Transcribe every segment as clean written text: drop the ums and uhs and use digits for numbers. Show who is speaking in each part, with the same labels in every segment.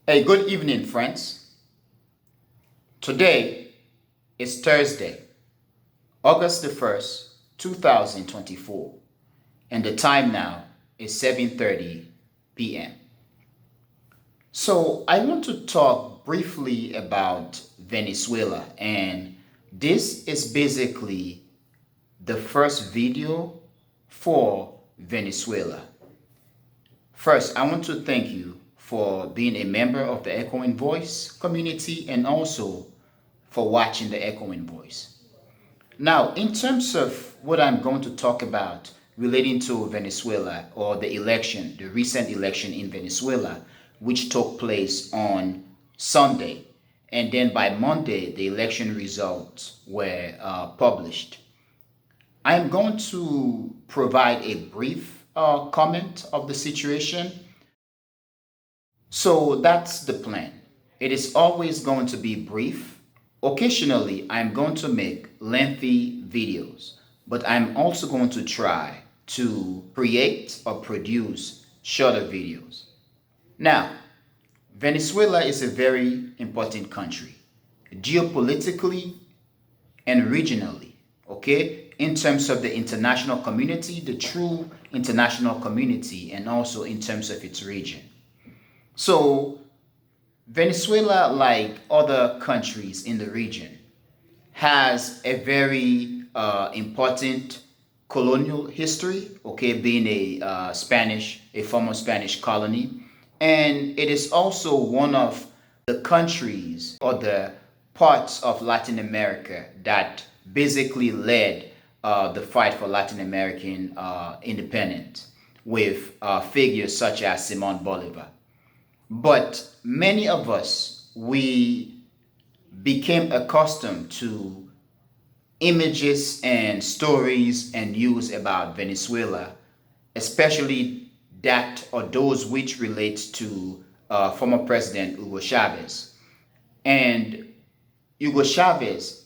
Speaker 1: Hey, good evening, friends. Today is Thursday, August the 1st, 2024, and the time now is 7:30 p.m. So, I want to talk briefly about Venezuela, and this is basically the first video for Venezuela. First, I want to thank you for being a member of the Echoing Voice community and also for watching the Echoing Voice. Now, in terms of what I'm going to talk about relating to Venezuela or the election, the recent election in Venezuela, which took place on Sunday, and then by Monday, the election results were published. I'm going to provide a brief comment of the situation. So that's the plan. It is always going to be brief. Occasionally, I'm going to make lengthy videos, but I'm also going to try to create or produce shorter videos. Now, Venezuela is a very important country, geopolitically and regionally, okay? In terms of the international community, the true international community, and also in terms of its region. So, Venezuela, like other countries in the region, has a very important colonial history, okay, being a former Spanish colony. And it is also one of the countries or the parts of Latin America that basically led the fight for Latin American independence with figures such as Simon Bolivar. But many of us, we became accustomed to images and stories and news about Venezuela, especially that or those which relate to former President Hugo Chavez. And Hugo Chavez,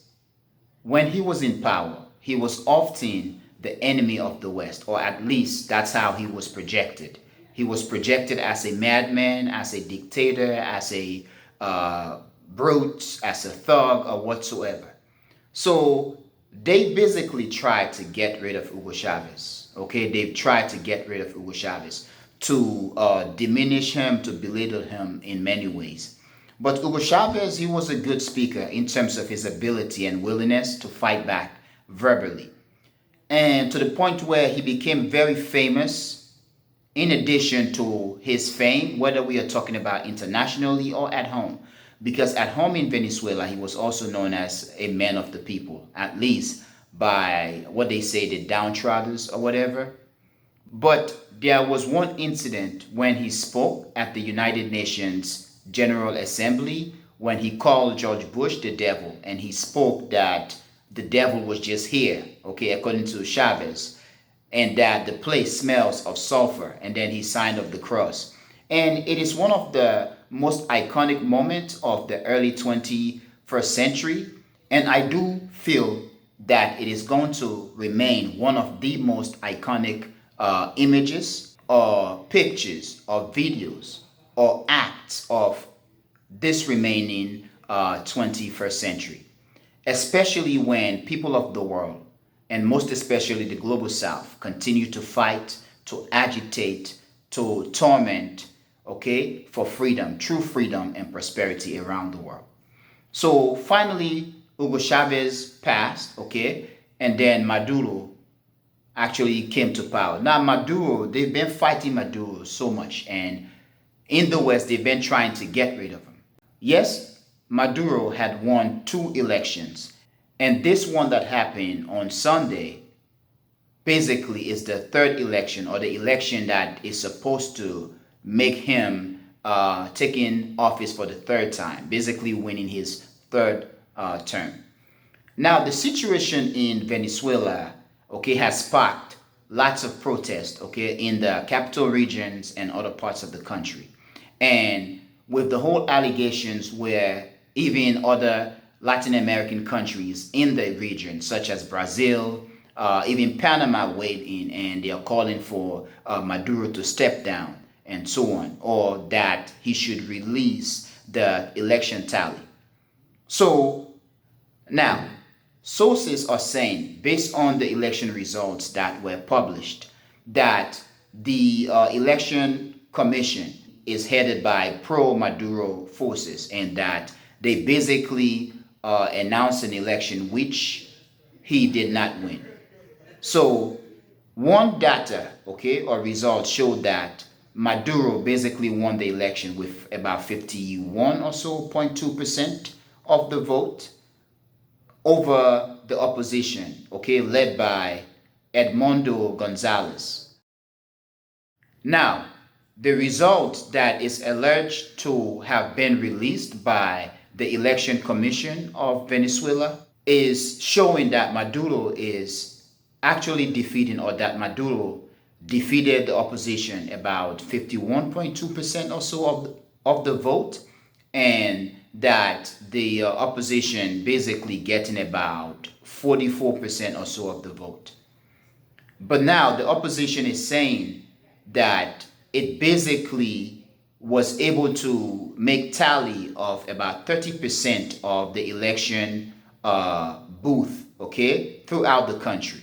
Speaker 1: when he was in power, he was often the enemy of the West, or at least that's how he was projected. He was projected as a madman, as a dictator, as a brute, as a thug, or whatsoever. So they basically tried to get rid of Hugo Chavez. Okay, they've tried to get rid of Hugo Chavez to diminish him, to belittle him in many ways. But Hugo Chavez, he was a good speaker in terms of his ability and willingness to fight back verbally. And to the point where he became very famous in addition to his fame, whether we are talking about internationally or at home. Because at home in Venezuela, he was also known as a man of the people, at least by what they say, the downtrodden or whatever. But there was one incident when he spoke at the United Nations General Assembly when he called George Bush the devil, and he spoke that the devil was just here, okay, according to Chavez, and that the place smells of sulfur, and then he signed of the cross. And it is one of the most iconic moments of the early 21st century, and I do feel that it is going to remain one of the most iconic images or pictures or videos or acts of this remaining 21st century, especially when people of the world, and most especially the global south, continue to fight, to agitate, to torment, okay, for freedom, true freedom and prosperity around the world. So finally, Hugo Chavez passed, okay, and then Maduro actually came to power. Now, Maduro, they've been fighting Maduro so much, and in the West, they've been trying to get rid of him. Yes, Maduro had won 2 elections. And this one that happened on Sunday basically is the third election, or the election that is supposed to make him taking office for the third time, basically winning his third term. Now, the situation in Venezuela, okay, has sparked lots of protests, okay, in the capital regions and other parts of the country. And with the whole allegations where even other Latin American countries in the region, such as Brazil, even Panama weighed in, and they are calling for Maduro to step down and so on, or that he should release the election tally. So now, sources are saying, based on the election results that were published, that the election commission is headed by pro-Maduro forces, and that they basically announced an election which he did not win. So one data, okay, or results showed that Maduro basically won the election with about 51 or so 0.2% of the vote over the opposition, okay, led by Edmundo Gonzalez. Now, the result that is alleged to have been released by the Election Commission of Venezuela is showing that Maduro is actually defeating, or that Maduro defeated the opposition about 51.2% or so of the vote, and that the opposition basically getting about 44% or so of the vote. But now the opposition is saying that it basically was able to make tally of about 30% of the election booth, okay, throughout the country.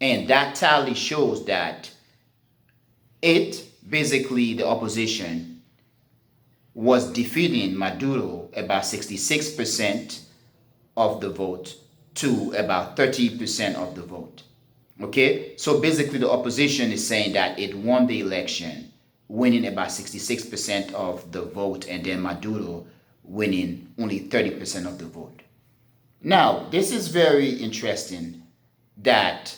Speaker 1: And that tally shows that basically the opposition was defeating Maduro about 66% of the vote to about 30% of the vote. Okay, so basically the opposition is saying that it won the election, winning about 66% of the vote, and then Maduro winning only 30% of the vote. Now, this is very interesting that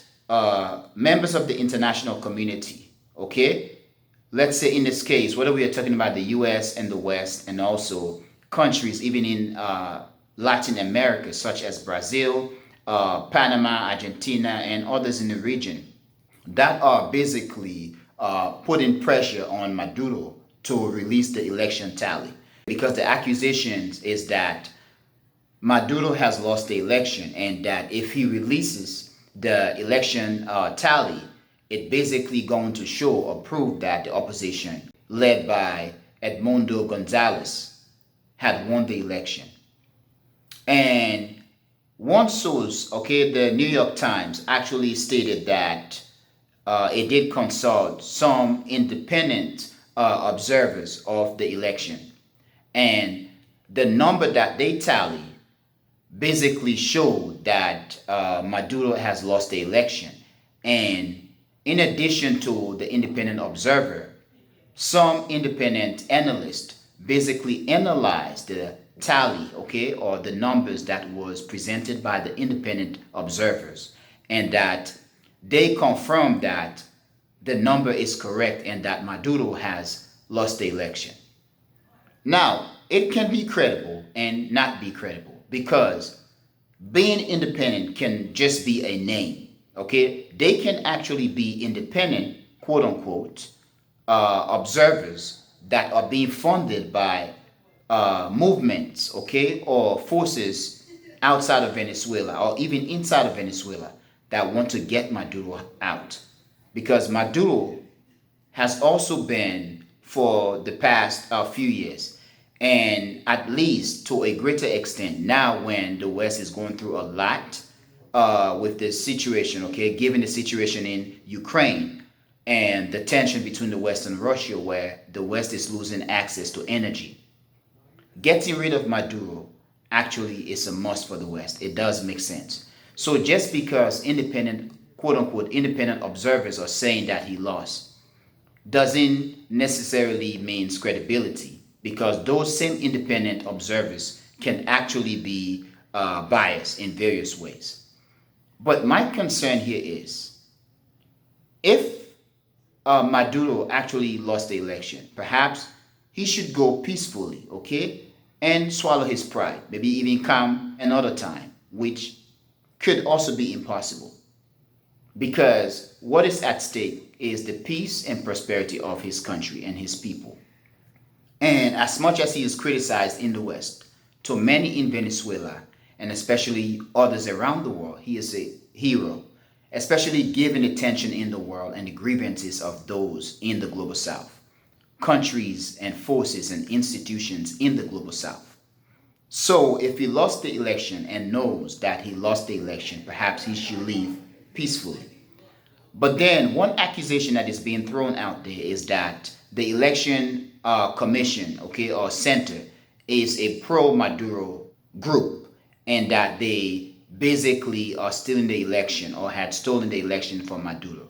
Speaker 1: members of the international community, okay, let's say in this case, whether we are talking about the US and the West, and also countries even in Latin America, such as Brazil, Panama, Argentina, and others in the region, that are basically putting pressure on Maduro to release the election tally. Because the accusations is that Maduro has lost the election, and that if he releases the election tally, it basically going to show or prove that the opposition, led by Edmundo Gonzalez, had won the election. And one source, okay, the New York Times, actually stated that it did consult some independent observers of the election. And the number that they tally basically showed that Maduro has lost the election. And in addition to the independent observer, some independent analysts basically analyzed the tally, okay, or the numbers that was presented by the independent observers, and that they confirmed that the number is correct and that Maduro has lost the election. Now, it can be credible and not be credible, because being independent can just be a name. Okay, they can actually be independent, quote unquote, observers that are being funded by movements, okay, or forces outside of Venezuela or even inside of Venezuela that want to get Maduro out. Because Maduro has also been, for the past few years, and at least to a greater extent now when the West is going through a lot with this situation, okay, given the situation in Ukraine and the tension between the West and Russia, where the West is losing access to energy. Getting rid of Maduro actually is a must for the West. It does make sense. So just because independent, quote unquote, independent observers are saying that he lost, doesn't necessarily means credibility, because those same independent observers can actually be biased in various ways. But my concern here is, if Maduro actually lost the election, perhaps he should go peacefully, okay, and swallow his pride, maybe even come another time, which could also be impossible. Because what is at stake is the peace and prosperity of his country and his people. And as much as he is criticized in the West, to many in Venezuela, and especially others around the world, he is a hero, especially given the tension in the world and the grievances of those in the global South. countries and forces and institutions in the global south. So if he lost the election and knows that he lost the election, perhaps he should leave peacefully. But then one accusation that is being thrown out there is that the election commission, okay, or center is a pro-Maduro group, and that they basically are stealing the election or had stolen the election from Maduro.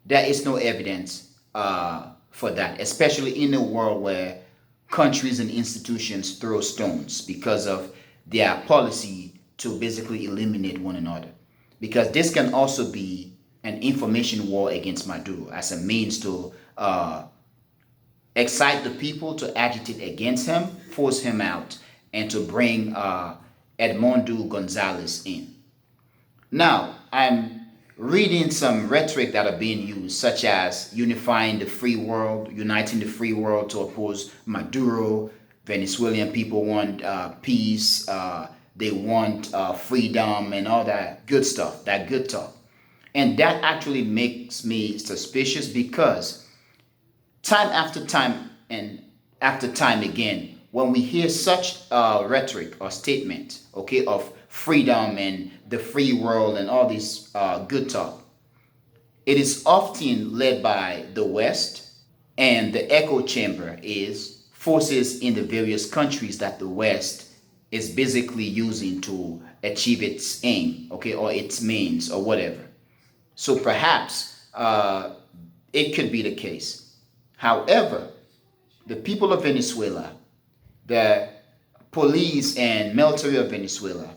Speaker 1: There is no evidence for that, especially in a world where countries and institutions throw stones because of their policy to basically eliminate one another. Because this can also be an information war against Maduro as a means to excite the people to agitate against him, force him out, and to bring Edmundo Gonzalez in. Now, I'm reading some rhetoric that are being used, such as unifying the free world, uniting the free world to oppose Maduro. Venezuelan people want peace, they want freedom and all that good stuff, that good talk. And that actually makes me suspicious because time after time and after time again, when we hear such rhetoric or statement, okay, of freedom and the free world and all this good talk, it is often led by the West, and the echo chamber is forces in the various countries that the West is basically using to achieve its aim, okay, or its means or whatever. So perhaps it could be the case. However, the people of Venezuela, the police and military of Venezuela,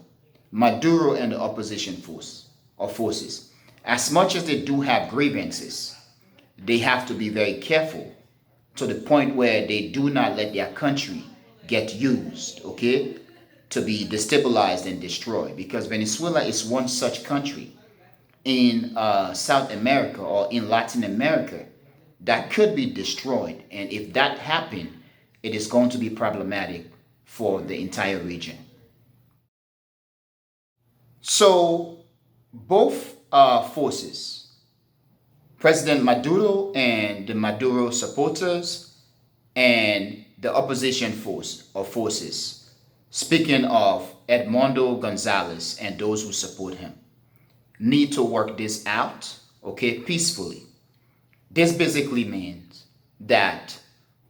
Speaker 1: Maduro and the opposition force or forces, as much as they do have grievances, they have to be very careful to the point where they do not let their country get used, okay, to be destabilized and destroyed. Because Venezuela is one such country in South America or in Latin America that could be destroyed. And if that happened, it is going to be problematic for the entire region. So both forces, President Maduro and the Maduro supporters, and the opposition force or forces, speaking of Edmundo Gonzalez and those who support him, need to work this out, okay, peacefully. This basically means that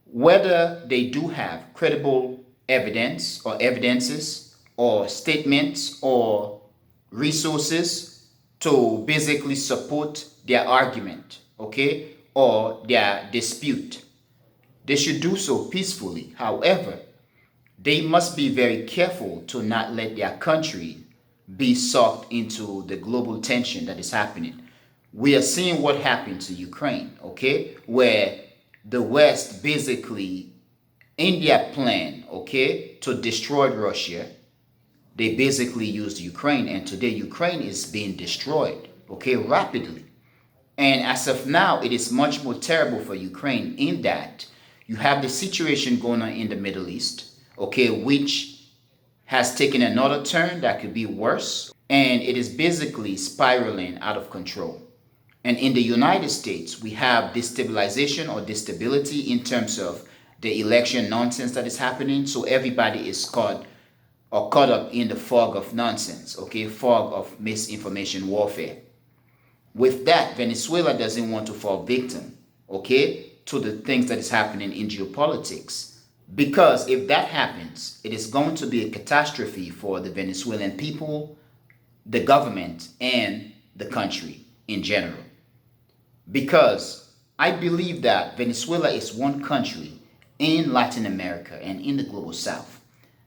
Speaker 1: whether they do have credible evidence or evidences or statements or resources to basically support their argument, okay, or their dispute, they should do so peacefully. However, they must be very careful to not let their country be sucked into the global tension that is happening. We are seeing what happened to Ukraine, okay, where the West basically, in their plan, okay, to destroy Russia, they basically used Ukraine, and today Ukraine is being destroyed, okay, rapidly. And as of now, it is much more terrible for Ukraine in that you have the situation going on in the Middle East, okay, which has taken another turn that could be worse, and it is basically spiraling out of control. And in the United States, we have destabilization or destability in terms of the election nonsense that is happening. So everybody is caught up in the fog of nonsense, okay, fog of misinformation warfare. With that, Venezuela doesn't want to fall victim, okay, to the things that is happening in geopolitics. Because if that happens, it is going to be a catastrophe for the Venezuelan people, the government, and the country in general. Because I believe that Venezuela is one country in Latin America and in the global south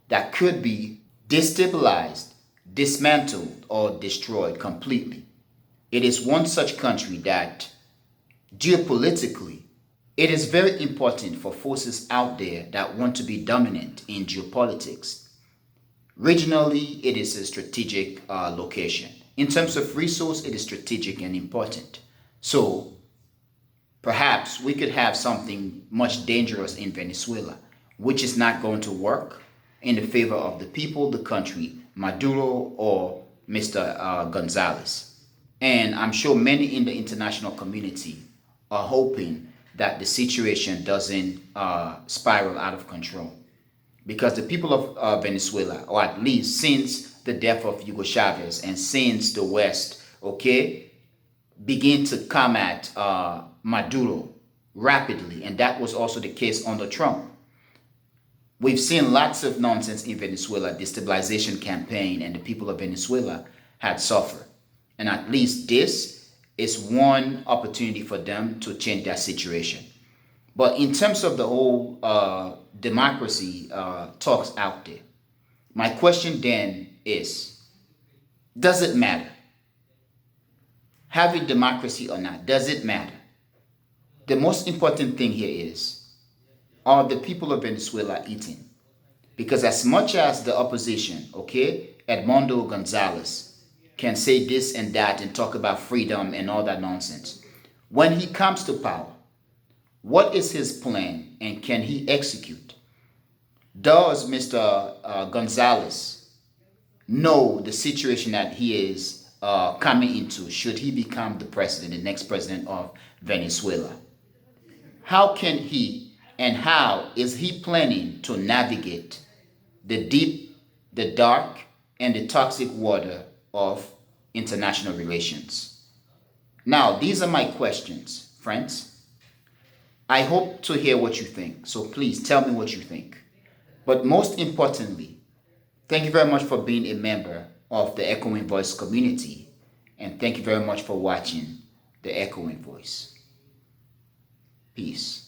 Speaker 1: that could be destabilized, dismantled, or destroyed completely. It is one such country that geopolitically, it is very important for forces out there that want to be dominant in geopolitics. Regionally, it is a strategic location. In terms of resource, it is strategic and important. So perhaps we could have something much dangerous in Venezuela, which is not going to work in the favor of the people, the country, Maduro or Mr. Gonzalez. And I'm sure many in the international community are hoping that the situation doesn't spiral out of control. Because the people of Venezuela, or at least since the death of Hugo Chavez and since the West, okay, begin to come at Maduro rapidly, and that was also the case under Trump. We've seen lots of nonsense in Venezuela, destabilization campaign, and the people of Venezuela had suffered. And at least this is one opportunity for them to change that situation. But in terms of the whole democracy talks out there, my question then is, does it matter? Having democracy or not, does it matter? The most important thing here is, are the people of Venezuela eating? Because as much as the opposition, okay, Edmundo Gonzalez, can say this and that and talk about freedom and all that nonsense, when he comes to power, what is his plan and can he execute? Does Mr. Gonzalez know the situation that he is coming into should he become the president, the next president of Venezuela? How can he and how is he planning to navigate the deep, the dark, and the toxic water of international relations? Now, these are my questions, friends. I hope to hear what you think, so please tell me what you think. But most importantly, thank you very much for being a member of the Echoing Voice community, and thank you very much for watching the Echoing Voice. Peace.